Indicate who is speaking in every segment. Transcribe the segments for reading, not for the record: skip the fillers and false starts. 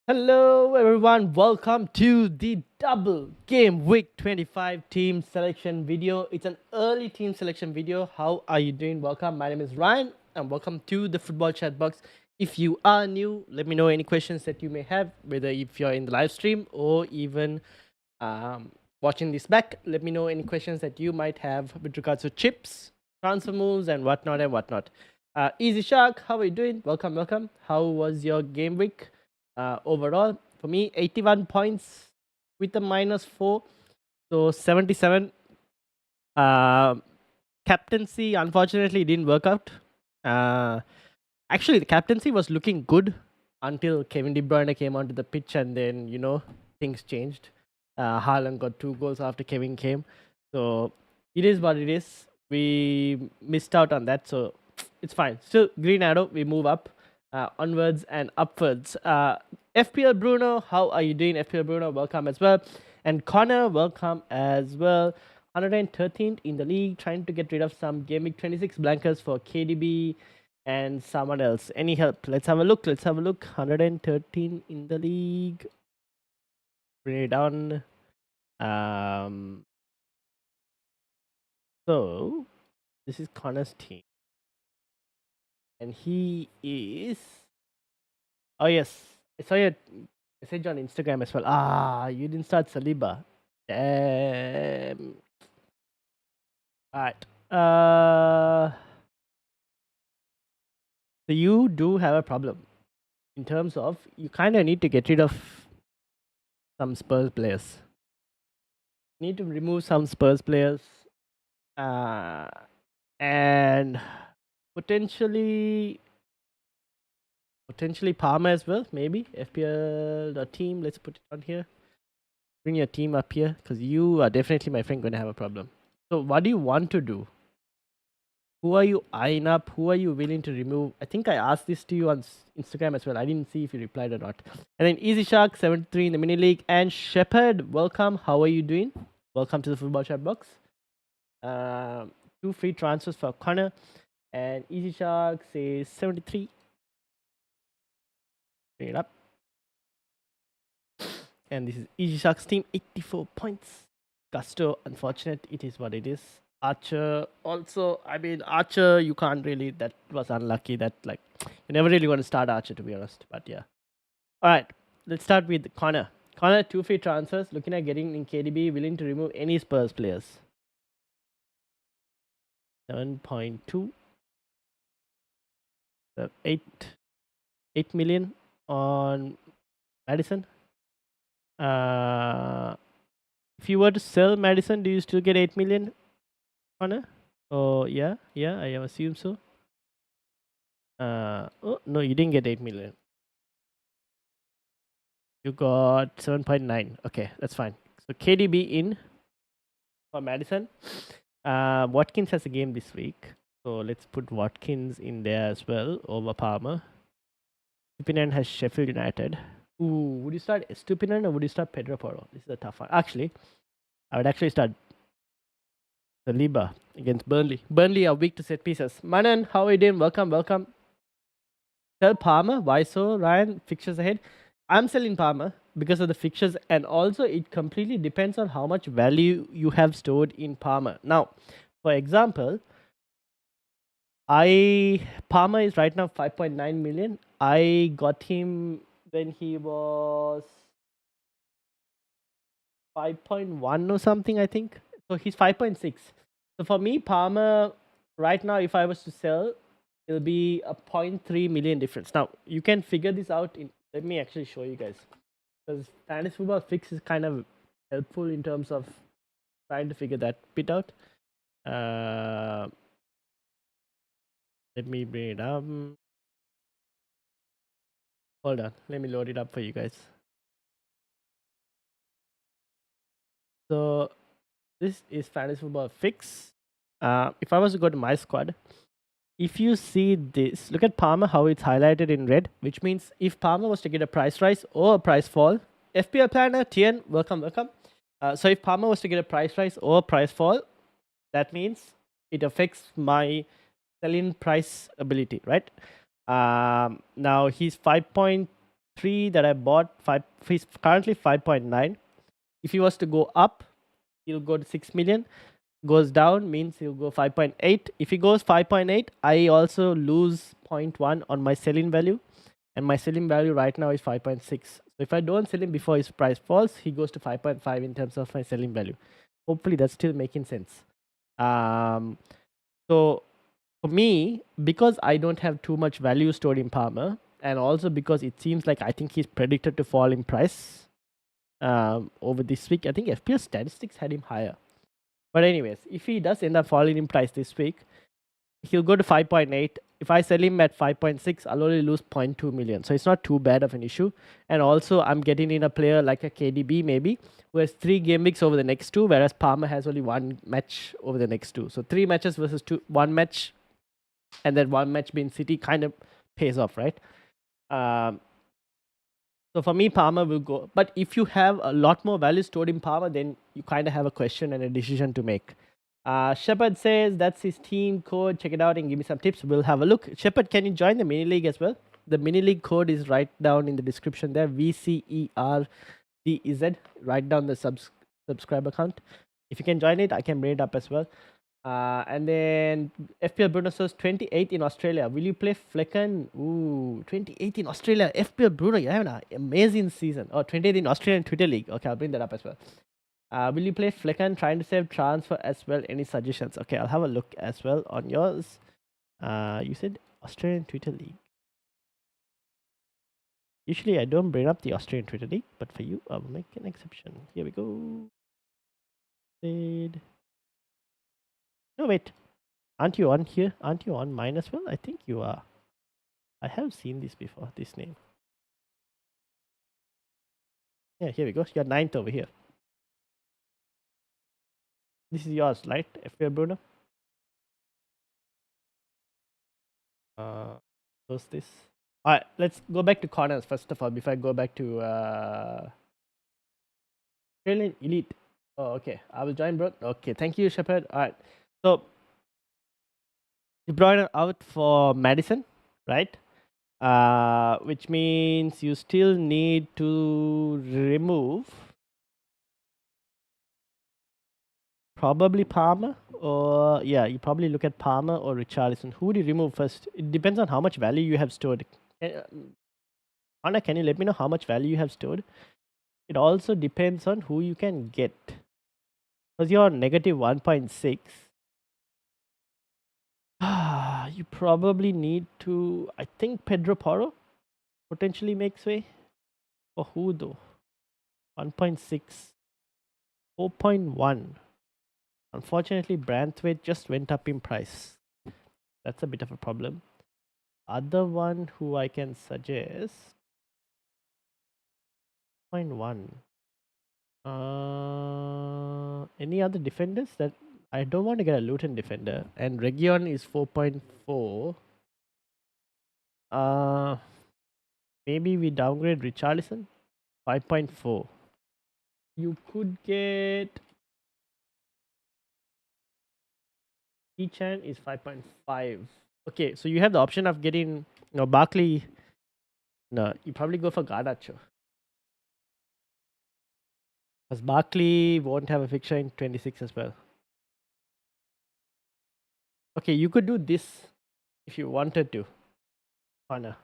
Speaker 1: Hello, everyone. Welcome to the double game week 25 team selection video. It's an early team selection video. How are you doing? Welcome. My name is Ryan, and welcome to the football chat box. If you are new, let me know any questions that you may have, whether if you're in the live stream or even um, watching this back. Let me know any questions that you might have with regards to chips, transfer moves, and whatnot and whatnot. Easy Shark, how are you doing? Welcome, welcome. How was your game week? Overall, for me, 81 points with a -4, so 77. Uh, Captaincy, unfortunately, didn't work out. Uh, Actually, the captaincy was looking good until Kevin De Bruyne came onto the pitch, and then things changed. Haaland got 2 goals after Kevin came, so it is what it is. We missed out on that, so it's fine. Still, green arrow. We move up, onwards and upwards. FPL Bruno, how are you doing? FPL Bruno, welcome as well, and Connor, welcome as well. 113th in the league, trying to get rid of some Gameweek 26 blankers for KDB and someone else. Any help? Let's have a look. 113 in the league. Bring it down. Um, so this is Connor's team, and he is. Oh yes, I saw your message on Instagram as well. You didn't start Saliba. Damn. Alright. So you do have a problem in terms of you kind of need to get rid of some Spurs players. Need to remove some Spurs players, and potentially Palmer as well. Maybe FPL team. Let's put it on here. Bring your team up here because you are definitely, my friend, going to have a problem. So what do you want to do? Who are you eyeing up? Who are you willing to remove? I think I asked this to you on Instagram as well. I didn't see if you replied or not. And then Easy Shark 73 in the mini league, and Shepherd, welcome. How are you doing? Welcome to the football chat box. 2 free transfers for Connor, and Easy Shark says 73. Bring it up. And this is Easy Shark's team, 84 points. Gusto, unfortunate. It is what it is. Archer also, Archer, you can't really, that was unlucky. That, like, you never really want to start Archer, to be honest. But yeah. Alright, let's start with Connor. Connor, 2 free transfers. Looking at getting in KDB, willing to remove any Spurs players. 7.2. 8 million on Madison. If you were to sell Madison, do you still get 8 million, Connor? Oh yeah, I assume so. Oh no, you didn't get 8 million. You got 7.9. Okay, that's fine. So KDB in for Madison. Watkins has a game this week, so let's put Watkins in there as well over Palmer. Stupinen has Sheffield United. Ooh, would you start Stupinen or would you start Pedro Porro? This is a tough one. Actually, I would actually start Saliba against Burnley. Burnley are weak to set pieces. Manan, how are you doing? Welcome. Sell Palmer. Why so, Ryan? Fixtures ahead. I'm selling Palmer because of the fixtures, and also it completely depends on how much value you have stored in Palmer. Now, for example, Palmer is right now 5.9 million. I got him when he was 5.1 or something, I think. So he's 5.6. So for me, Palmer right now, if I was to sell, it'll be a 0.3 million difference. Now you can figure this out. Let me actually show you guys, because fantasy football fix is kind of helpful in terms of trying to figure that bit out. Let me bring it up. Hold on, let me load it up for you guys. So this is fantasy football fix. If I was to go to my squad, if you see this, look at Palmer, how it's highlighted in red, which means if Palmer was to get a price rise or a price fall, FPL Planner, Tien, welcome. So if Palmer was to get a price rise or a price fall, that means it affects my selling price ability, right? Now he's 5.3 3 that I bought, he's currently 5.9. If he was to go up, he'll go to 6 million. Goes down means he'll go 5.8. If he goes 5.8, I also lose zero point 0.1 on my selling value. And my selling value right now is 5.6. So if I don't sell him before his price falls, he goes to 5.5 in terms of my selling value. Hopefully that's still making sense. So for me, because I don't have too much value stored in Palmer, and also because it seems like I think he's predicted to fall in price over this week. I think FPL statistics had him higher. But anyways, if he does end up falling in price this week, he'll go to 5.8. If I sell him at 5.6, I'll only lose 0.2 million. So it's not too bad of an issue. And also, I'm getting in a player like a KDB maybe, who has 3 game weeks over the next 2, whereas Palmer has only 1 match over the next 2. So 3 matches versus 1 match, and then 1 match being City kind of pays off, right? So for me, Palmer will go. But if you have a lot more value stored in Palmer, then you kind of have a question and a decision to make. Shepard says that's his team code. Check it out and give me some tips. We'll have a look. Shepard, can you join the mini league as well? The mini league code is right down in the description there. vcerdz. Write down the subscriber count. If you can join it, I can bring it up as well. And then FPL Bruno says 28 in Australia. Will you play Flecken? Ooh, 28 in Australia. FPL Bruno, you're having an amazing season. Oh, 28 in Australian Twitter League. Okay, I'll bring that up as well. Will you play Flecken? Trying to save transfer as well. Any suggestions? Okay, I'll have a look as well on yours. You said Australian Twitter League. Usually I don't bring up the Australian Twitter League, but for you, I'll make an exception. Here we go. No, wait. Aren't you on here? Aren't you on mine as well? I think you are. I have seen this before, this name. Yeah, here we go. You're 9th over here. This is yours, right? FPL Bruno. Close this. Alright, let's go back to corners first of all before I go back to Australian Elite. Oh, okay. I will join, bro. Okay, thank you, Shepard. Alright. So De Bruyne out for Madison, right? Which means you still need to remove probably Palmer, or yeah, you probably look at Palmer or Richarlison. Who would you remove first? It depends on how much value you have stored. Anna, can you let me know how much value you have stored? It also depends on who you can get. Because you're negative 1.6. You probably need to, I think Pedro Porro potentially makes way. For who though? 1.6. 4.1. Unfortunately, Branthwaite just went up in price. That's a bit of a problem. Other one who I can suggest. 0.1. Any other defenders that I don't want to get a Luton defender, and Region is 4.4. Maybe we downgrade Richarlison 5.4. You could get Echan is 5.5. Okay, so you have the option of getting Barkley. No, you probably go for Garnacho. Because Barkley won't have a fixture in 26 as well. Okay, you could do this if you wanted to. Connor.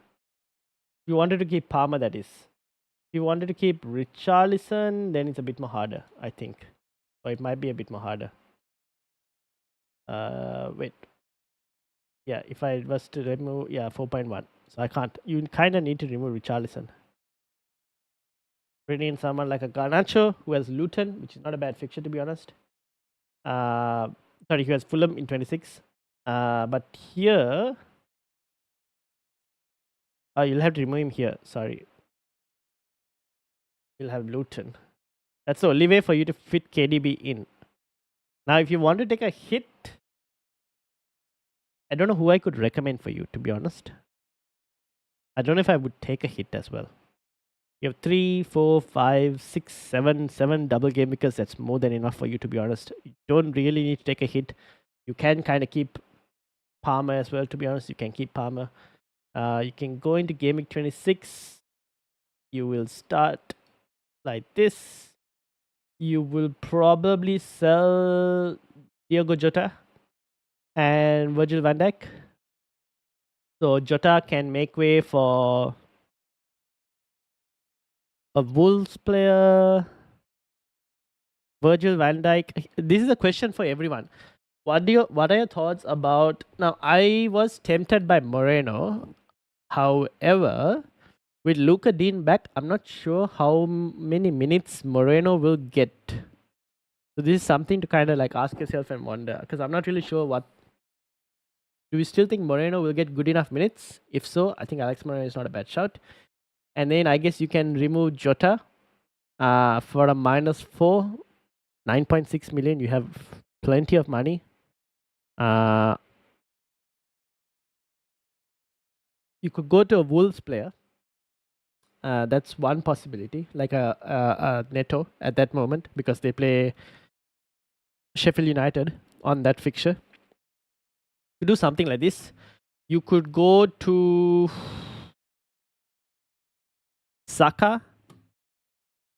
Speaker 1: If you wanted to keep Palmer, that is. If you wanted to keep Richarlison, then it's a bit more harder, I think. Or it might be a bit more harder. Wait. Yeah, if I was to remove, 4.1. So I can't. You kind of need to remove Richarlison. Bring in someone like a Garnacho who has Luton, which is not a bad fixture to be honest. Sorry, he has Fulham in 26. But here, you'll have to remove him here. Sorry. You'll have Luton. That's the only way for you to fit KDB in. Now, if you want to take a hit, I don't know who I could recommend for you, to be honest. I don't know if I would take a hit as well. You have 3, 4, 5, 6, 7 double game because that's more than enough for you, to be honest. You don't really need to take a hit. You can kind of keep Palmer as well, to be honest. You can keep Palmer. You can go into Gameweek 26. You will start like this. You will probably sell Diogo Jota and Virgil van Dijk. So Jota can make way for a Wolves player. Virgil van Dijk. This is a question for everyone. What are your thoughts about now? I was tempted by Moreno. However, with Luka Dean back, I'm not sure how many minutes Moreno will get. So this is something to kind of like ask yourself and wonder, because I'm not really sure what. Do you still think Moreno will get good enough minutes? If so, I think Alex Moreno is not a bad shout. And then I guess you can remove Jota for a -4, 9.6 million. You have plenty of money. You could go to a Wolves player. That's one possibility, like a Neto at that moment, because they play Sheffield United on that fixture. To do something like this, you could go to Saka.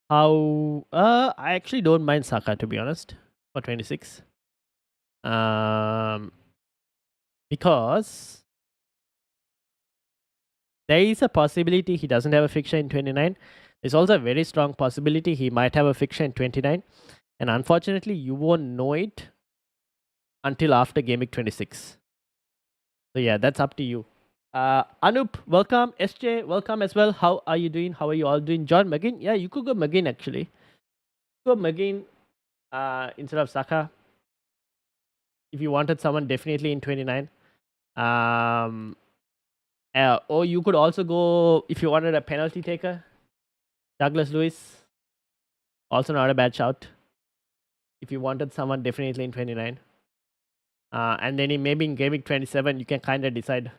Speaker 1: I actually don't mind Saka, to be honest, for 26. Because there is a possibility he doesn't have a fixture in 29. There's also a very strong possibility he might have a fixture in 29. And unfortunately, you won't know it until after Gameweek 26. So yeah, that's up to you. Anup, welcome. SJ, welcome as well. How are you doing? How are you all doing? John McGinn, yeah, you could go McGinn actually. Go McGinn instead of Saka. If you wanted someone definitely in 29. Or you could also go, if you wanted a penalty taker, Douglas Lewis. Also not a bad shout. If you wanted someone definitely in 29. And then maybe in Gameweek 27, you can kind of decide,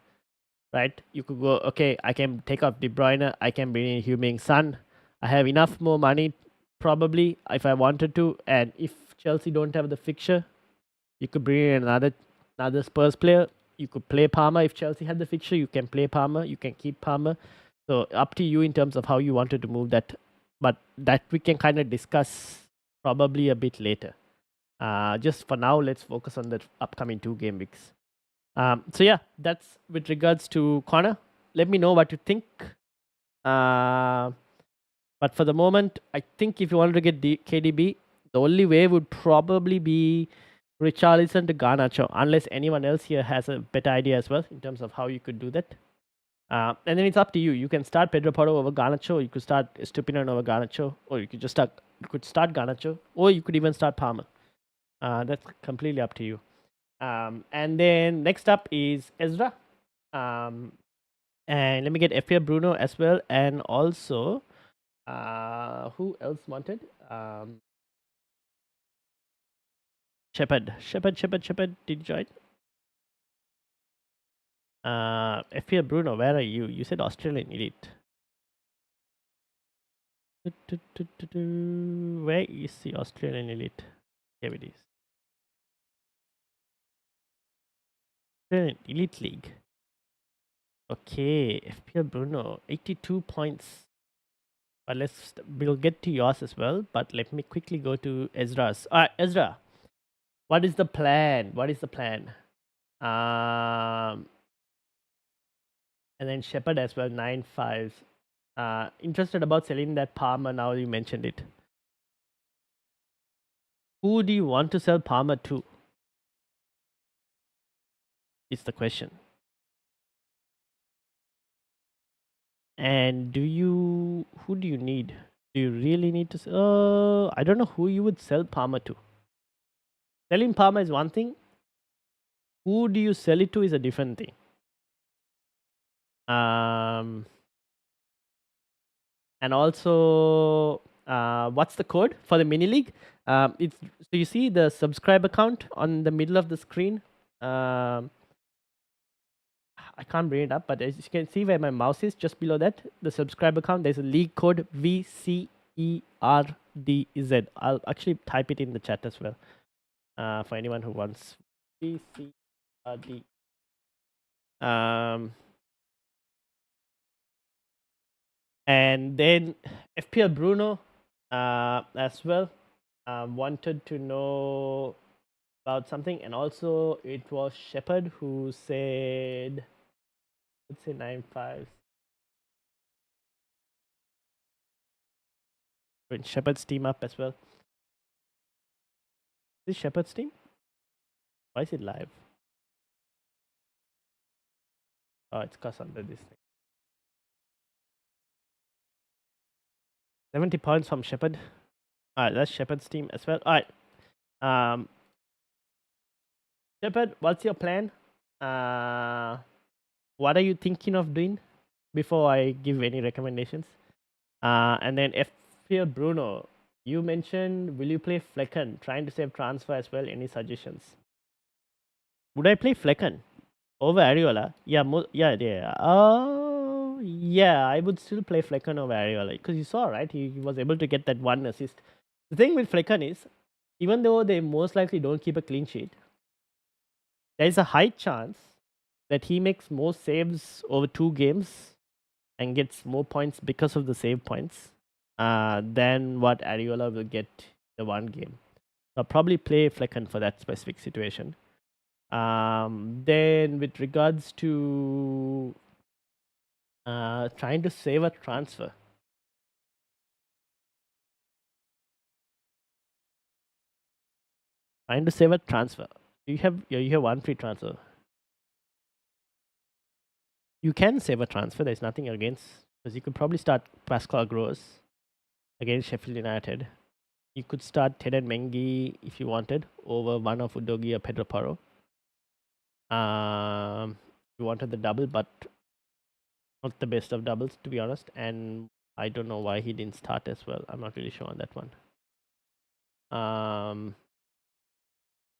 Speaker 1: right? You could go, okay, I can take off De Bruyne. I can bring in Heung-min Son. I have enough more money, probably, if I wanted to. And if Chelsea don't have the fixture, you could bring in another Spurs player. You could play Palmer. If Chelsea had the fixture, you can play Palmer. You can keep Palmer. So up to you in terms of how you wanted to move that. But that we can kind of discuss probably a bit later. Just for now, let's focus on the upcoming 2 game weeks. So yeah, that's with regards to Connor. Let me know what you think. But for the moment, I think if you wanted to get KDB, the only way would probably be Richarlison to Garnacho, unless anyone else here has a better idea as well in terms of how you could do that. And then it's up to you. You can start Pedro Porro over Garnacho, you could start Estupinan over Garnacho, or you could start Garnacho, or you could even start Palmer. That's completely up to you. And then next up is Ezra. And let me get FPL Bruno as well. And also, who else wanted? Shepard. Did you join? FPL Bruno, where are you? You said Australian Elite. Where is the Australian Elite? Here it is. Australian Elite League. Okay, FPL Bruno, 82 points. But we'll get to yours as well. But let me quickly go to Ezra's. Ezra, what is the plan? And then Shepard as well, 9-5. Interested about selling that Palmer now you mentioned it. Who do you want to sell Palmer to? Is the question. And who do you need? Do you really need to sell? I don't know who you would sell Palmer to. Selling Palmer is one thing. Who do you sell it to is a different thing. And also, what's the code for the mini league? It's so you see the subscribe account on the middle of the screen. I can't bring it up, but as you can see where my mouse is, just below that, the subscribe account, there's a league code VCERDZ. I'll actually type it in the chat as well for anyone who wants. VCRD. And then FPL Bruno as well wanted to know about something, and also it was Shepard who said, let's say 9-5. Bring Shepard's team up as well. Is this Shepard's team? Why is it live? Oh, it's cause under this thing. 70 points from Shepard. Alright, that's Shepard's team as well. Alright. Shepard, what's your plan? What are you thinking of doing before I give any recommendations? And then FPL Bruno, you mentioned, will you play Flecken? Trying to save transfer as well. Any suggestions? Would I play Flecken over Areola? Yeah, yeah. Oh, yeah, I would still play Flecken over Areola because you saw, right? He was able to get that one assist. The thing with Flecken is, even though they most likely don't keep a clean sheet, there is a high chance that he makes more saves over 2 games and gets more points because of the save points than what Areola will get the one game. So I'll probably play Flecken for that specific situation. Then with regards to trying to save a transfer. Trying to save a transfer. You have one free transfer. You can save a transfer. There's nothing against, because you could probably start Pascal Gross against Sheffield United. You could start Ted and Mengi if you wanted over one of Udogi or Pedro Porro. You wanted the double, but not the best of doubles, to be honest. And I don't know why he didn't start as well. I'm not really sure on that one.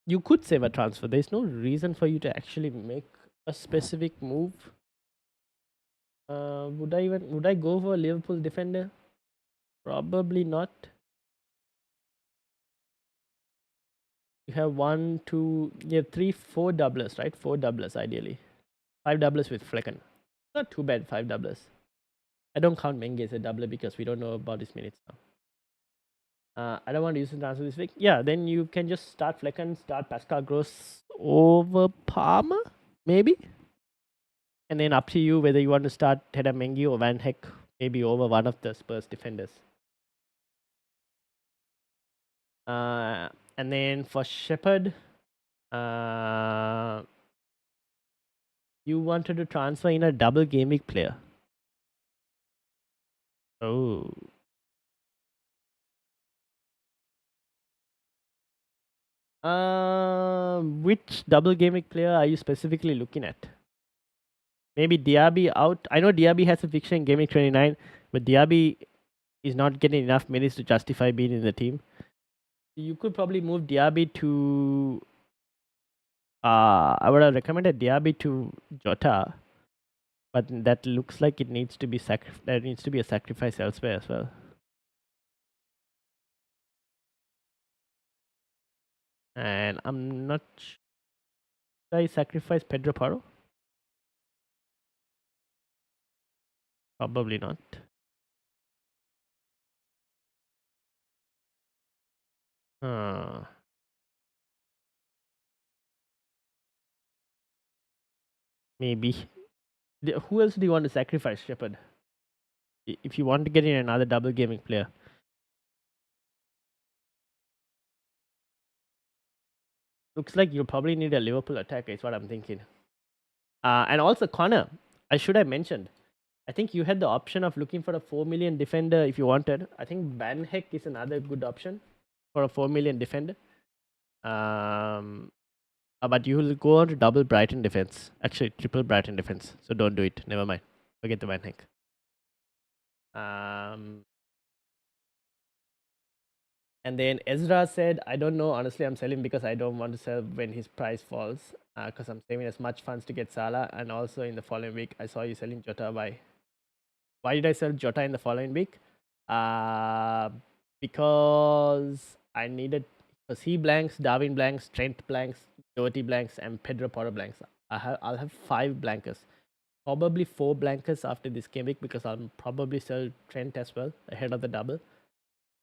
Speaker 1: You could save a transfer. There's no reason for you to actually make a specific move. Would I go for a Liverpool defender? Probably not. You have 1, 2, you have 3, 4 doublers, right? 4 doublers ideally. 5 doublers with Flecken. Not too bad, 5 doublers. I don't count Mengi as a doubler because we don't know about his minutes now. I don't want to use the transfer this week. Yeah, then you can just start Flecken, start Pascal Gross over Palmer, maybe. And then up to you whether you want to start Teda Mengi or Van Heck, maybe over one of the Spurs defenders. And then for Shepard, you wanted to transfer in a double Gameweek player. Oh. Which double Gameweek player are you specifically looking at? Maybe Diaby out. I know Diaby has a fixture in Gameweek 29, but Diaby is not getting enough minutes to justify being in the team. You could probably move Diaby to. I would have recommended Diaby to Jota, but that looks like it needs to be there needs to be a sacrifice elsewhere as well. And I'm not. Should I sacrifice Pedro Porro? Probably not. Maybe. Who else do you want to sacrifice, Shepard? If you want to get in another double gaming player. Looks like you'll probably need a Liverpool attacker, is what I'm thinking. And also Connor, I should have mentioned. I think you had the option of looking for a 4 million defender if you wanted. I think Van Heck is another good option for a 4 million defender. But you will go on to double Brighton defense. Actually, triple Brighton defense. So don't do it. Never mind. Forget the Van Heck. And then Ezra said, I don't know. Honestly, I'm selling because I don't want to sell when his price falls. Because I'm saving as much funds to get Salah. And also in the following week, I saw you selling Jota. Why did I sell Jota in the following week? Because I needed. Because he blanks, Darwin blanks, Trent blanks, Doherty blanks, and Pedro Porro blanks. I'll have 5 blankers. probably 4 blankers after this game week because I'll probably sell Trent as well ahead of the double.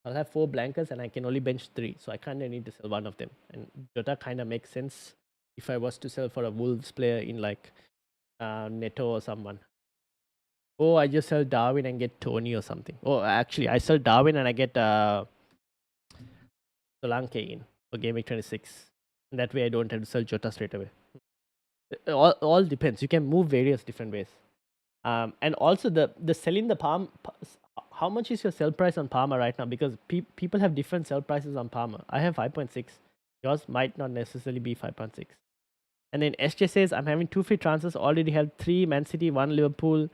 Speaker 1: I'll have 4 blankers and I can only bench 3, so I kind of need to sell one of them. And Jota kind of makes sense if I was to sell for a Wolves player in like Neto or someone. Oh, I just sell Darwin and get Tony or something. Oh, actually, I sell Darwin and I get Solanke in for Game Week 26. And that way I don't have to sell Jota straight away. All depends. You can move various different ways. And also the selling the Palm, how much is your sell price on Palmer right now? Because people have different sell prices on Palmer. I have 5.6. Yours might not necessarily be 5.6. And then SJ says, I'm having 2 free transfers. Already have 3 Man City, 1 Liverpool.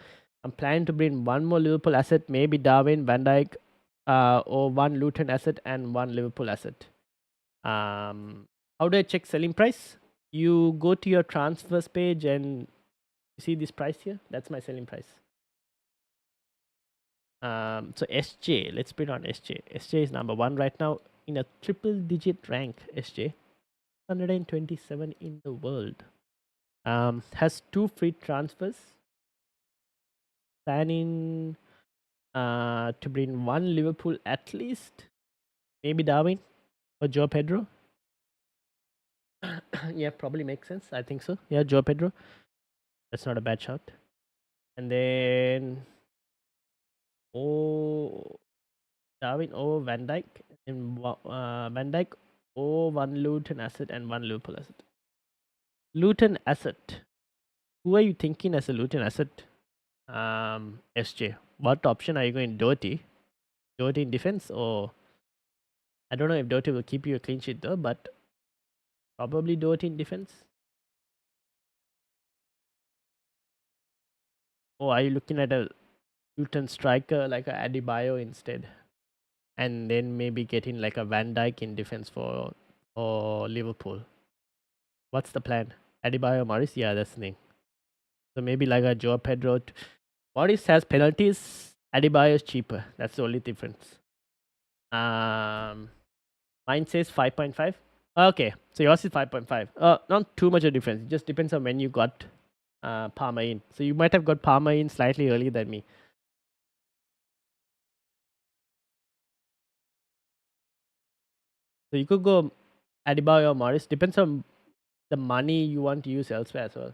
Speaker 1: I'm planning to bring 1 more Liverpool asset, maybe Darwin, Van Dijk, or 1 Luton asset and 1 Liverpool asset. How do I check selling price? You go to your transfers page and you see this price here. That's my selling price. So SJ, let's put it on SJ. SJ is number 1 right now in a triple digit rank. SJ, 127 in the world. Has 2 free transfers. Planning to bring 1 Liverpool at least. Maybe Darwin or Joe Pedro. Yeah, probably makes sense. I think so. Yeah, Joe Pedro. That's not a bad shot. And then Darwin Van Dijk. And Van Dijk 1 Luton asset and 1 Liverpool asset. Luton asset. Who are you thinking as a Luton asset? SJ. What option are you going? Doherty? Doherty in defense, or I don't know if Doherty will keep you a clean sheet though, but probably Doherty in defense. Or are you looking at a Luton striker like a Adebayo instead? And then maybe getting like a Van Dijk in defense for Liverpool. What's the plan? Adebayo Morris? Yeah, that's the thing. So maybe like a Joe Pedro. Morris has penalties. Adebayo is cheaper. That's the only difference. Mine says 5.5. Okay, so yours is 5.5. Not too much of a difference. It just depends on when you got Palmer in. So you might have got Palmer in slightly earlier than me. So you could go Adebayo or Morris. Depends on the money you want to use elsewhere as well.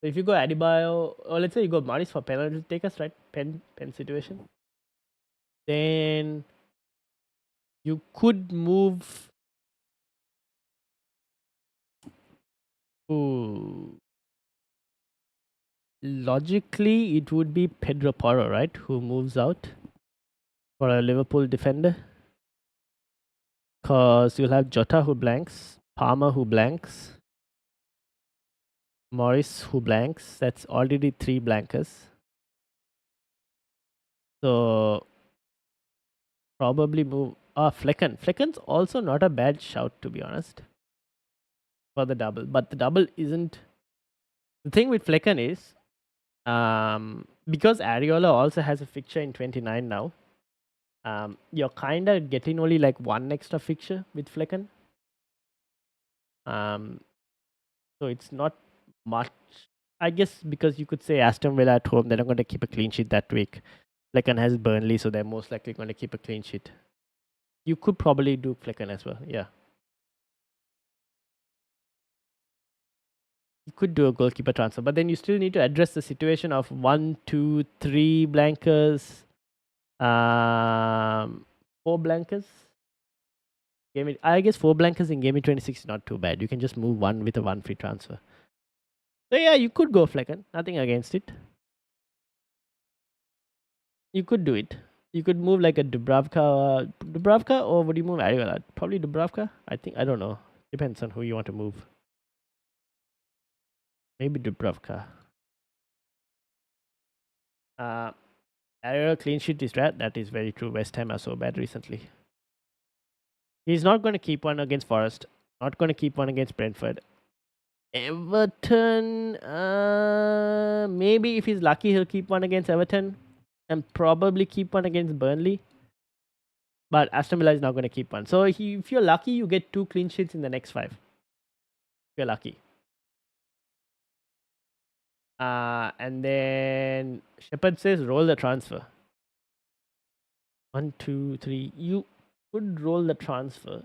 Speaker 1: So if you go Adebayo, or let's say you go Morris for penalty takers, right? Pen situation. Then you could move. Ooh. Logically, it would be Pedro Porro, right? Who moves out for a Liverpool defender. Because you'll have Jota who blanks, Palmer who blanks, Morris who blanks. That's already 3 blankers. So probably move Flecken. Flecken's also not a bad shout, to be honest, for the double. But the double isn't. The thing with Flecken is, because Areola also has a fixture in 29 now, you're kind of getting only like 1 extra fixture with Flecken. So it's not much. I guess because you could say Aston Villa at home, they're not going to keep a clean sheet that week. Flecken has Burnley, so they're most likely going to keep a clean sheet. You could probably do Flecken as well, yeah. You could do a goalkeeper transfer, but then you still need to address the situation of 1, 2, 3 blankers, 4 blankers. I guess 4 blankers in Game 26 is not too bad. You can just move 1 with a 1 free transfer. So yeah, you could go Flecken. Nothing against it. You could do it. You could move like a Dubravka, or would you move Areola? Probably Dubravka. I don't know. Depends on who you want to move. Maybe Dubravka. Areola clean sheet is red. That is very true. West Ham are so bad recently. He's not going to keep one against Forest. Not going to keep one against Brentford. Everton. Maybe if he's lucky, he'll keep one against Everton, and probably keep one against Burnley. But Aston Villa is not going to keep one. So if you're lucky, you get 2 clean sheets in the next 5. If you're lucky. And then Shepard says roll the transfer. 1, 2, 3. You could roll the transfer.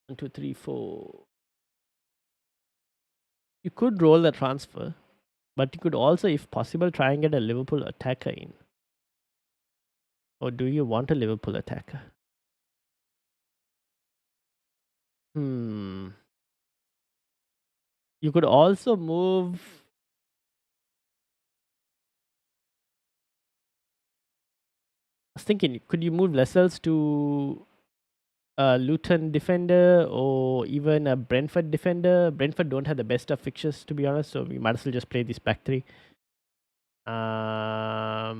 Speaker 1: 1, 2, 3, 4. You could roll the transfer, but you could also, if possible, try and get a Liverpool attacker in. Or do you want a Liverpool attacker? You could also move. I was thinking, could you move Lascelles to a Luton defender or even a Brentford defender? Brentford don't have the best of fixtures, to be honest, so we might as well just play this back three. I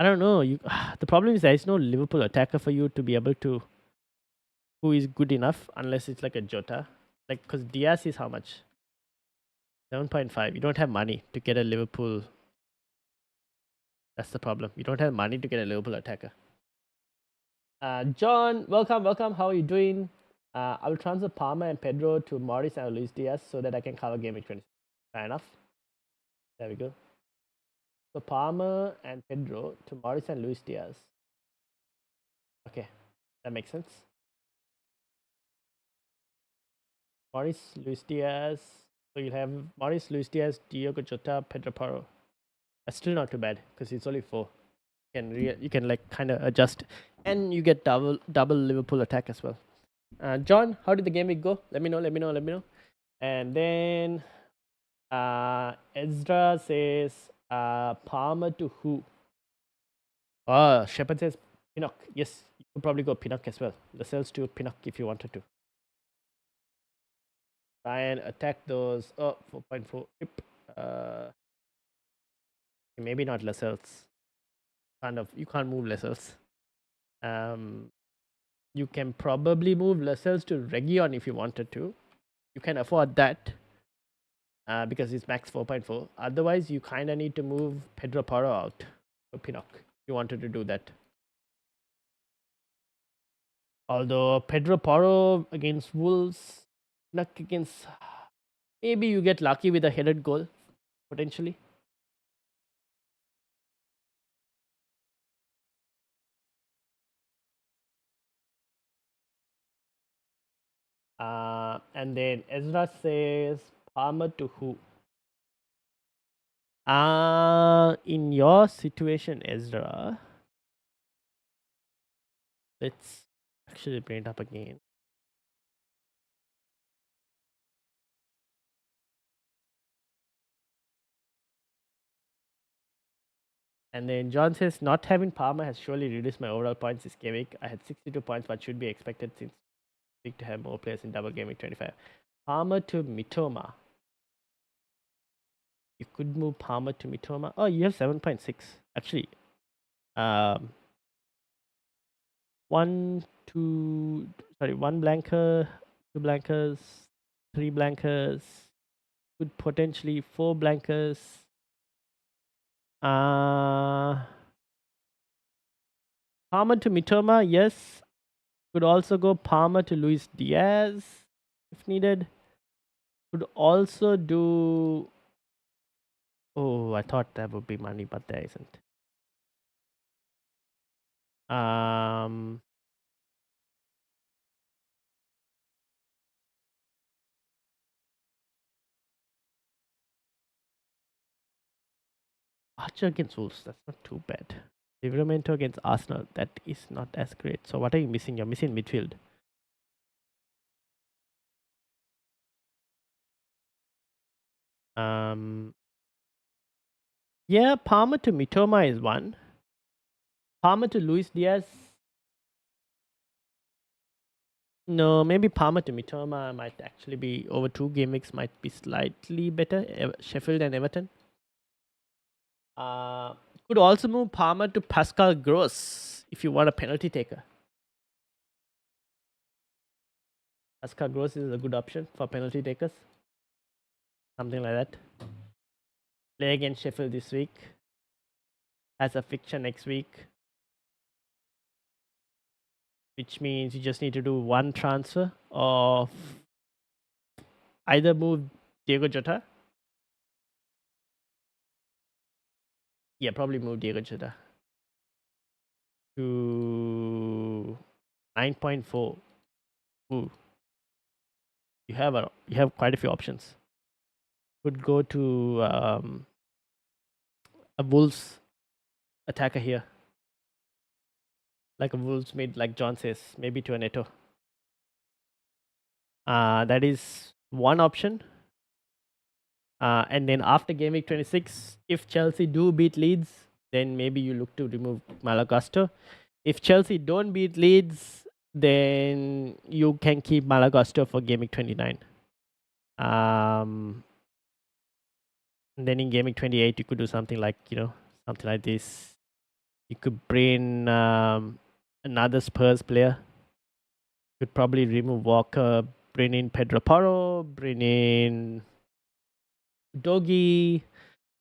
Speaker 1: don't know. The problem is there is no Liverpool attacker for you to be able to, who is good enough, unless it's like a Jota. Like, because Diaz is how much? 7.5. You don't have money to get a Liverpool. That's the problem. You don't have money to get a Liverpool attacker. John, welcome, welcome. How are you doing? I will transfer Palmer and Pedro to Morris and Luis Diaz so that I can cover Gameweek 20. Fair enough. There we go. So Palmer and Pedro to Morris and Luis Diaz. Okay, that makes sense. Morris, Luis Diaz. So you'll have Morris, Luis Diaz, Diogo Jota, Pedro Porro. That's still not too bad because it's only 4. You can like kind of adjust, and you get double Liverpool attack as well. John, how did the game week go? Let me know. And then Ezra says Palmer to who? Shepard says Pinnock. Yes, you could probably go Pinnock as well. Lascelles to Pinnock if you wanted to. Try and attack those. 4.4. Maybe not Lascelles. You can't move Lascelles. You can probably move Lascelles to Region if you wanted to. You can afford that because it's max 4.4. Otherwise, you kind of need to move Pedro Porro out for Pinnock if you wanted to do that. Although Pedro Porro against Wolves, Pinnock against... Maybe you get lucky with a headed goal, potentially. And then Ezra says Palmer to who? In your situation, Ezra, let's actually bring it up again. And then John says, not having Palmer has surely reduced my overall points this game week. I had 62 points, but should be expected since week to have more players in double game week 25. Palmer to Mitoma. You could move Palmer to Mitoma. Oh, you have 7.6. Actually, one blanker, 2 blankers, 3 blankers, could potentially 4 blankers. Palmer to Mitoma, yes. Could also go Palmer to Luis Diaz if needed. Could also do... Oh, I thought that would be money, but there isn't. Archer against Wolves, that's not too bad. Livramento against Arsenal, that is not as great. So what are you missing? You're missing midfield. Yeah, Palmer to Mitoma is one. Palmer to Luis Diaz. No, maybe Palmer to Mitoma might actually be over 2 game weeks, might be slightly better. Sheffield and Everton. Could also move Palmer to Pascal Gross if you want a penalty taker. Pascal Gross is a good option for penalty takers. Something like that. Play against Sheffield this week. Has a fixture next week. Which means you just need to do 1 transfer of either move Diego Jota Yeah, probably move Diego Jota to 9.4. Ooh, you have quite a few options. Could go to a Wolves attacker here, like a Wolves mid, like John says, maybe to a Neto. That is one option. And then after game week 26, if Chelsea do beat Leeds, then maybe you look to remove Malagusto. If Chelsea don't beat Leeds, then you can keep Malagusto for game week 29. And then in game week 28, you could do something like, something like this. You could bring another Spurs player. You could probably remove Walker, bring in Pedro Porro, bring in Dogi.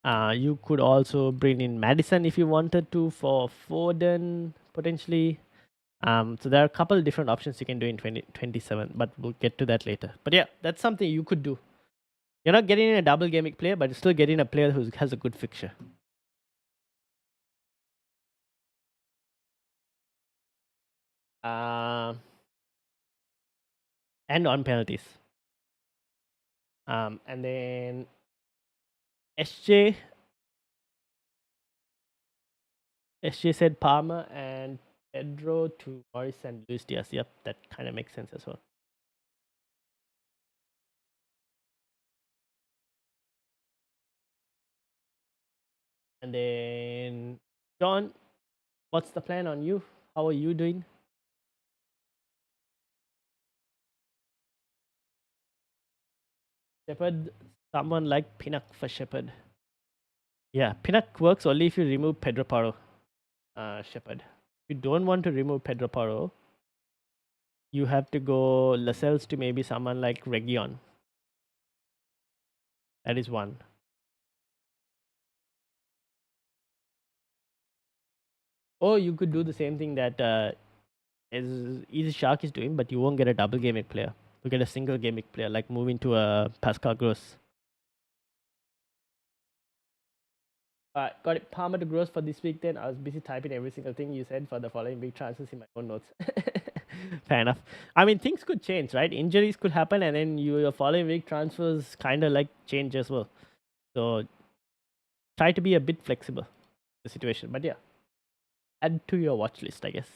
Speaker 1: You could also bring in Madison if you wanted to for Foden potentially. So there are a couple of different options you can do in 2027, but we'll get to that later. But yeah, that's something you could do. You're not getting in a double gamic player, but you're still getting a player who has a good fixture. And on penalties. And then SJ said Palmer and Pedro to Morris and Luis Diaz. Yep, that kind of makes sense as well. And then John, what's the plan on you? How are you doing? Shepherd, someone like Pinnock for Shepherd. Yeah, Pinnock works only if you remove Pedro Porro, Shepherd. If you don't want to remove Pedro Porro, you have to go Lascelles to maybe someone like Region. That is one. Or you could do the same thing that Easy Shark is doing, but you won't get a double gamic player. You get a single gamic player, like move into a Pascal Gross. Alright, got it. Palmer to Gross for this week then. I was busy typing every single thing you said for the following week transfers in my own notes. Fair enough. I mean, things could change, right? Injuries could happen, and then your following week transfers kind of like change as well. So try to be a bit flexible the situation. But yeah, add to your watch list, I guess.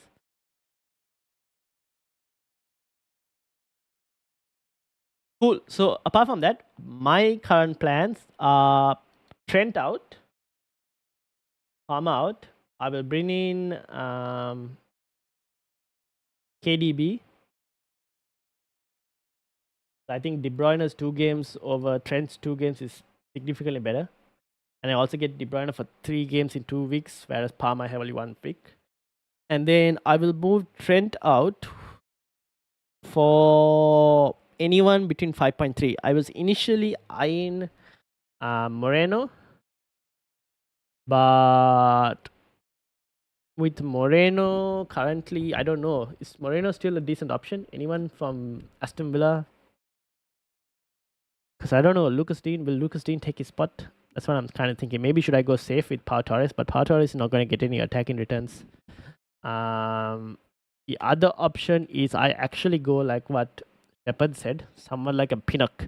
Speaker 1: Cool. So apart from that, my current plans are Trent out, Palmer out. I will bring in KDB. I think De Bruyne's 2 games over Trent's 2 games is significantly better. And I also get De Bruyne for 3 games in 2 weeks, whereas Palmer have only 1 pick. And then I will move Trent out for anyone between 5.3. I was initially eyeing Moreno, but with Moreno currently, I don't know. Is Moreno still a decent option? Anyone from Aston Villa? Because I don't know. Will Lucas Dean take his spot? That's what I'm kind of thinking. Maybe should I go safe with Pau Torres? But Pau Torres is not going to get any attacking returns. The other option is I actually go like what Shepard said. Someone like a Pinnock.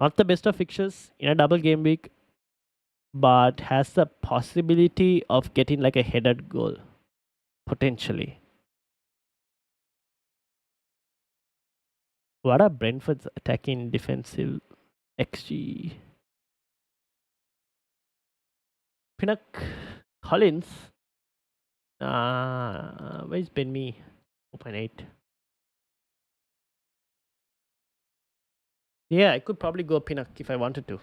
Speaker 1: Not the best of fixtures in a double game week, but has the possibility of getting like a headed goal. Potentially. What are Brentford's attacking defensive XG? Pinnock, Collins. Where's Ben Me? 4.8. Yeah, I could probably go Pinnock if I wanted to.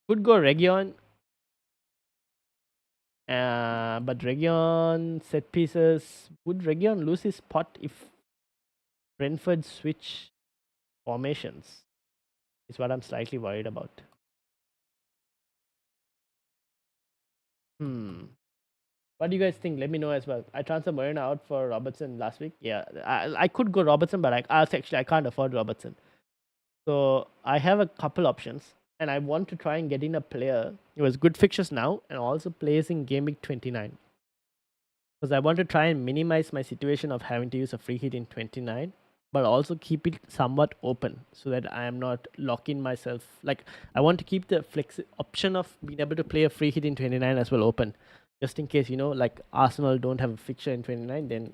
Speaker 1: Could go Region. But Region set pieces. Would Region lose his spot if Brentford switch formations? Is what I'm slightly worried about. What do you guys think? Let me know as well. I transferred Moreno out for Robertson last week. Yeah, I could go Robertson, but I can't afford Robertson. So I have a couple options. and I want to try and get in a player who has good fixtures now and also plays in Gameweek 29. Because I want to try and minimize my situation of having to use a free hit in 29, but also keep it somewhat open so that I am not locking myself. Like, I want to keep the option of being able to play a free hit in 29 as well open, just in case, like Arsenal don't have a fixture in 29, then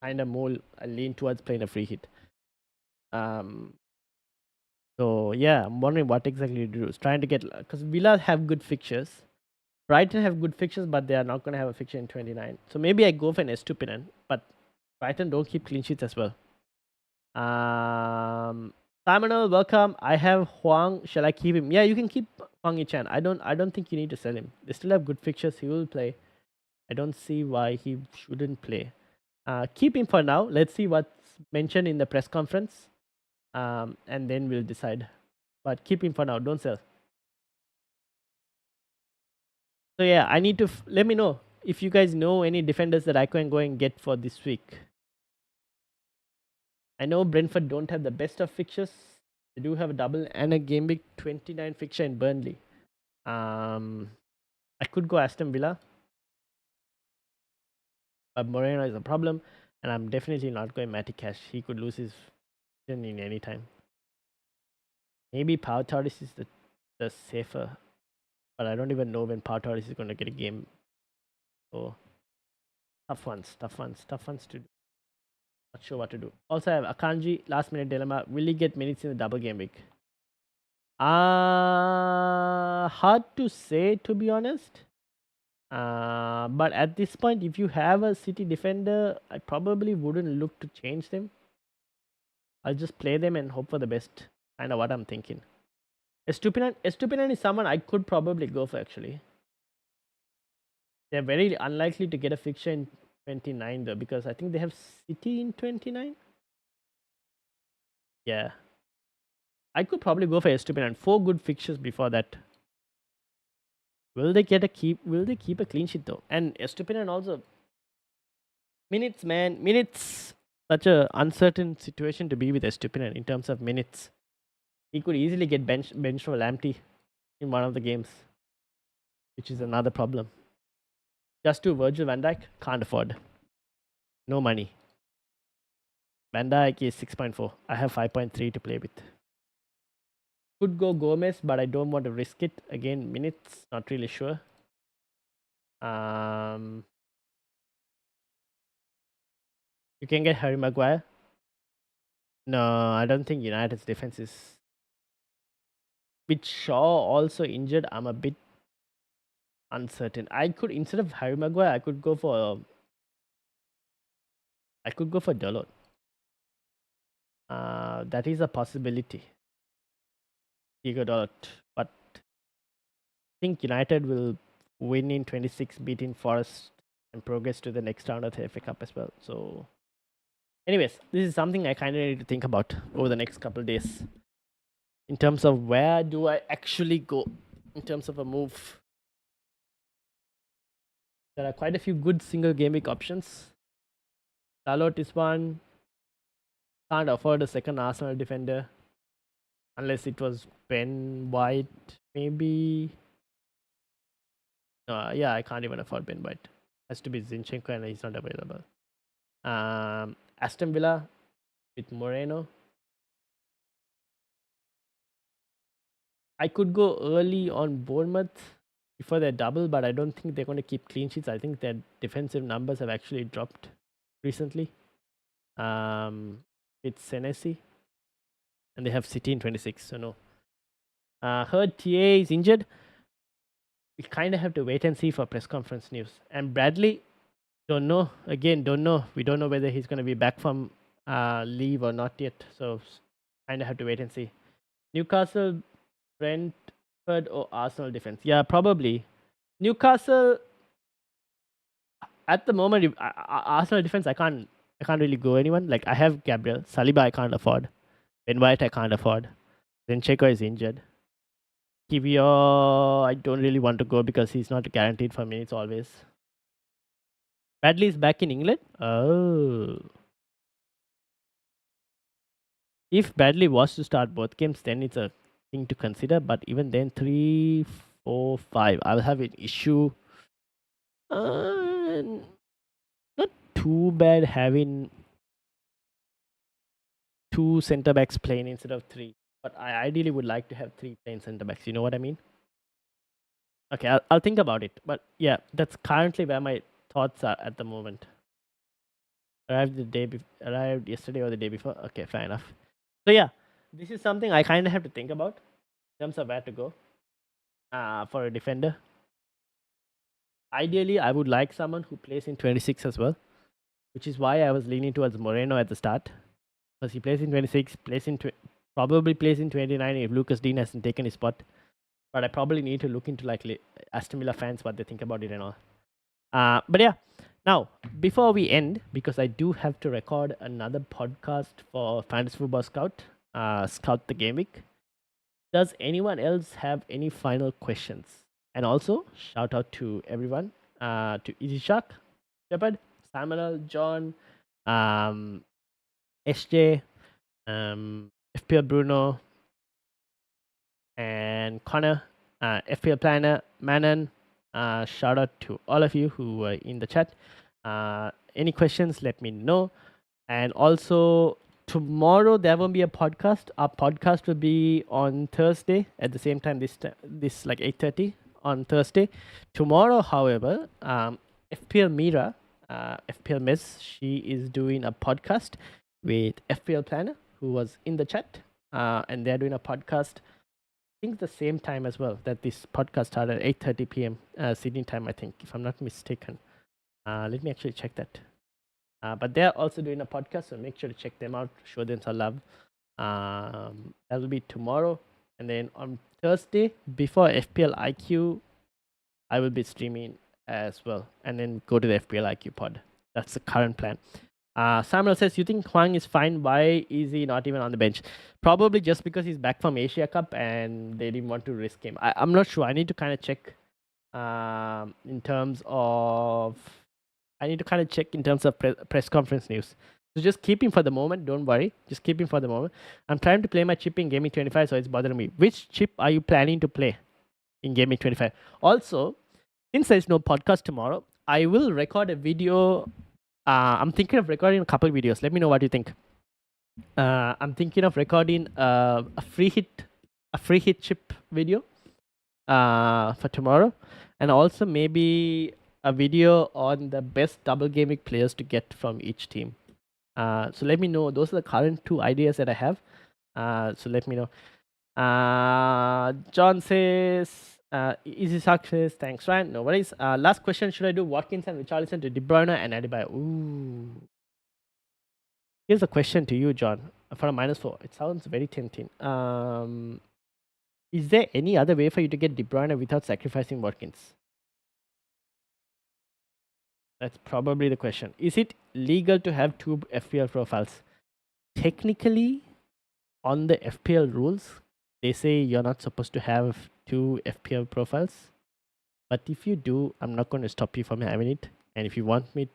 Speaker 1: kind of more lean towards playing a free hit. So yeah, I'm wondering what exactly to do. It's trying to get, because Villa have good fixtures. Brighton have good fixtures, but they are not going to have a fixture in 29. So maybe I go for an Estupinan, but Brighton don't keep clean sheets as well. Simonal, welcome. I have Huang. Shall I keep him? Yeah, you can keep Huang Yichan. I don't think you need to sell him. They still have good fixtures. He will play. I don't see why he shouldn't play. Keep him for now. Let's see what's mentioned in the press conference. And then we'll decide. But keep him for now. Don't sell. So yeah, I need to let me know if you guys know any defenders that I can go and get for this week. I know Brentford don't have the best of fixtures. They do have a double and a game week 29 fixture in Burnley. I could go Aston Villa, but Moreno is a problem, and I'm definitely not going Matty Cash. He could lose his position in any time. Maybe Pau Torres is the safer, but I don't even know when Pau Torres is going to get a game. So tough ones to do. Not sure what to do. Also, I have Akanji, last minute dilemma. Will he get minutes in the double game week? Hard to say, to be honest. But at this point, if you have a City defender, I probably wouldn't look to change them. I'll just play them and hope for the best. Kind of what I'm thinking. Estupinan is someone I could probably go for, actually. They're very unlikely to get a fixture in 29 though, because I think they have City in 29. Yeah. I could probably go for Estupinan. 4 good fixtures before that. Will they keep a clean sheet though? And Estupinan also minutes, man. Minutes. Such a uncertain situation to be with Estupinan in terms of minutes. He could easily get benched for Lamptey in one of the games, which is another problem. Just to Virgil van Dijk, can't afford. No money. Van Dijk is 6.4. I have 5.3 to play with. Could go Gomez, but I don't want to risk it. Again, minutes, not really sure. You can get Harry Maguire. No, I don't think United's defense is. With Shaw also injured, I'm a bit uncertain. I could, instead of Harry Maguire, I could go for Dalot. That is a possibility. Diego Dalot, but I think United will win in 26, beating Forest, and progress to the next round of the FA Cup as well. So, anyways, this is something I kind of need to think about over the next couple of days. In terms of where do I actually go in terms of a move. There are quite a few good single game week options. Dalot is one. Can't afford a second Arsenal defender. Unless it was Ben White, maybe. Yeah, I can't even afford Ben White. Has to be Zinchenko and he's not available. Aston Villa with Moreno. I could go early on Bournemouth before their double, but I don't think they're going to keep clean sheets. I think their defensive numbers have actually dropped recently. It's Senesi. And they have City in 26, so no. Heard TA is injured. We kind of have to wait and see for press conference news. And Bradley, don't know. Again, don't know. We don't know whether he's going to be back from leave or not yet. So kind of have to wait and see. Newcastle, Brentford, or Arsenal defense? Yeah, probably. Newcastle. At the moment, Arsenal defense, I can't really go anyone. Like, I have Gabriel. Saliba, I can't afford. Ben White, I can't afford. Zinchenko is injured. Kivio, I don't really want to go because he's not guaranteed for minutes always. Bradley is back in England? Oh. If Bradley was to start both games, then it's a thing to consider. But even then, 3, 4, 5, I'll have an issue. Not too bad having 2 center backs playing instead of 3. But I ideally would like to have 3 playing center backs. You know what I mean? Okay, I'll think about it. But yeah, that's currently where my thoughts are at the moment. Arrived yesterday or the day before. Okay, fair enough. So yeah, this is something I kind of have to think about in terms of where to go for a defender. Ideally, I would like someone who plays in 26 as well, which is why I was leaning towards Moreno at the start, because he plays in 26, probably plays in 29 if Lucas Dean hasn't taken his spot. But I probably need to look into like Aston Villa fans what they think about it and all. But yeah, now before we end, because I do have to record another podcast for Fantasy Football Scout, Scout the Game Week. Does anyone else have any final questions? And also shout out to everyone, to Easy Shark, Shepard, Samuel, John, SJ, FPL Bruno, and Connor, FPL Planner, Manon. Shout out to all of you who were in the chat. Any questions, let me know. And also, tomorrow there won't be a podcast. Our podcast will be on Thursday at the same time. This like 8:30 on Thursday. Tomorrow, however, FPL Mira, FPL Miss, she is doing a podcast with FPL Planner, who was in the chat, and they're doing a podcast. I think the same time as well that this podcast started at 8:30 p.m. Sydney time, I think, if I'm not mistaken. Let me actually check that. But they're also doing a podcast, so make sure to check them out, show them some love. That will be tomorrow. And then on Thursday, before FPL IQ, I will be streaming as well. And then go to the FPL IQ pod. That's the current plan. Samuel says, you think Huang is fine? Why is he not even on the bench? Probably just because he's back from Asia Cup and they didn't want to risk him. I'm not sure. I need to kind of check in terms of press conference news. So just keep him for the moment. Don't worry. Just keep him for the moment. I'm trying to play my chip in Gameweek25, so it's bothering me. Which chip are you planning to play in Gameweek25? Also, since there's no podcast tomorrow, I will record a video. I'm thinking of recording a couple of videos. Let me know what you think. I'm thinking of recording a free hit chip video for tomorrow, and also maybe a video on the best double gaming players to get from each team. So let me know. Those are the current 2 ideas that I have. So let me know. John says, Easy Suck says, thanks, Ryan. No worries. Last question, should I do Watkins and Richarlison to De Bruyne and Adebayo? Ooh. Here's a question to you, John. For a -4, it sounds very tempting. Is there any other way for you to get De Bruyne without sacrificing Watkins? That's probably the question. Is it legal to have 2 FPL profiles? Technically, on the FPL rules, they say you're not supposed to have 2 FPL profiles. But if you do, I'm not going to stop you from having it. And if you want me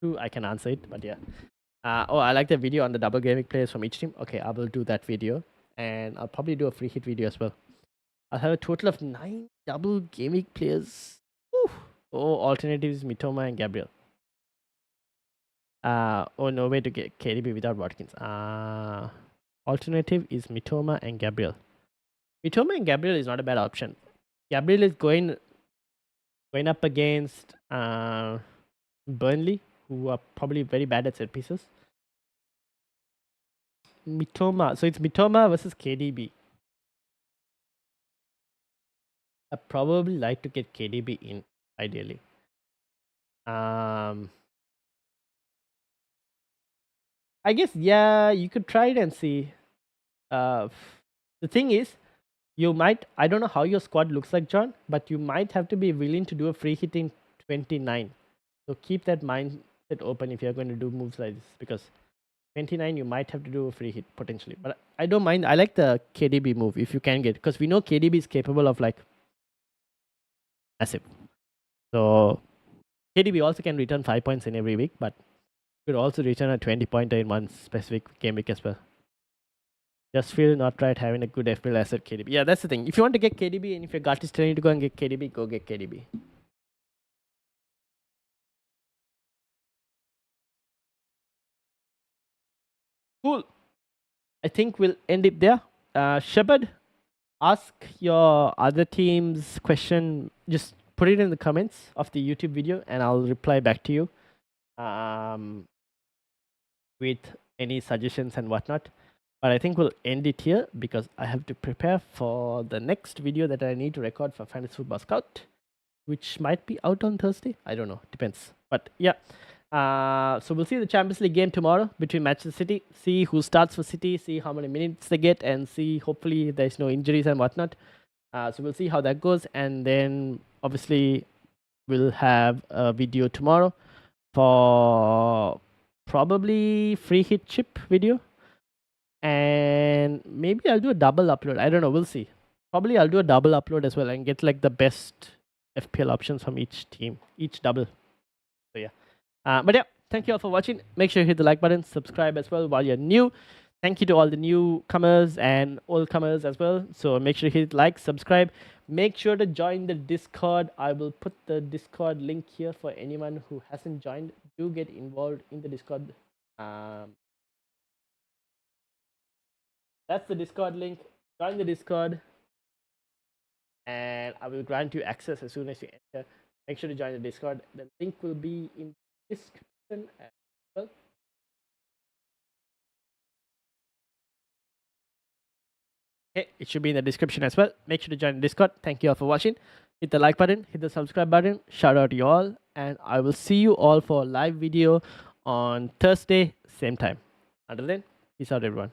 Speaker 1: to, I can answer it. But yeah. I like the video on the double gaming players from each team. Okay, I will do that video. And I'll probably do a free hit video as well. I'll have a total of 9 double gaming players. Whew. Oh, alternatives Mitoma and Gabriel. No way to get KDB without Watkins. Alternative is Mitoma and Gabriel. Mitoma and Gabriel is not a bad option. Gabriel is going up against Burnley, who are probably very bad at set pieces. Mitoma. So it's Mitoma versus KDB. I probably like to get KDB in, ideally. I guess, yeah, you could try it and see. The thing is, you might, I don't know how your squad looks like, John, but you might have to be willing to do a free hit in 29. So keep that mindset open if you're going to do moves like this, because 29 you might have to do a free hit potentially. But I don't mind. I like the KDB move if you can get, because we know KDB is capable of like massive. So KDB also can return 5 points in every week, but could also return a 20 pointer in one specific game week as well. Just feel not right having a good FPL asset KDB. Yeah, that's the thing. If you want to get KDB and if your gut is telling you to go and get KDB, go get KDB. Cool. I think we'll end it there. Shepard, ask your other team's question. Just put it in the comments of the YouTube video and I'll reply back to you with any suggestions and whatnot. But I think we'll end it here because I have to prepare for the next video that I need to record for Fantasy Football Scout, which might be out on Thursday. I don't know. Depends. But yeah. So we'll see the Champions League game tomorrow between Manchester City. See who starts for City. See how many minutes they get. And see, hopefully, there's no injuries and whatnot. So we'll see how that goes. And then, obviously, we'll have a video tomorrow for probably free hit chip video. And maybe I'll do a double upload. I don't know. We'll see. Probably I'll do a double upload as well and get like the best FPL options from each team, each double. So yeah. But yeah, thank you all for watching. Make sure you hit the like button, subscribe as well while you're new. Thank you to all the newcomers and old comers as well. So make sure you hit like, subscribe. Make sure to join the Discord. I will put the Discord link here for anyone who hasn't joined. Do get involved in the Discord. That's the Discord link. Join the Discord. And I will grant you access as soon as you enter. Make sure to join the Discord. The link will be in the description as well. Okay, it should be in the description as well. Make sure to join the Discord. Thank you all for watching. Hit the like button, hit the subscribe button. Shout out to you all. And I will see you all for a live video on Thursday, same time. Until then, peace out everyone.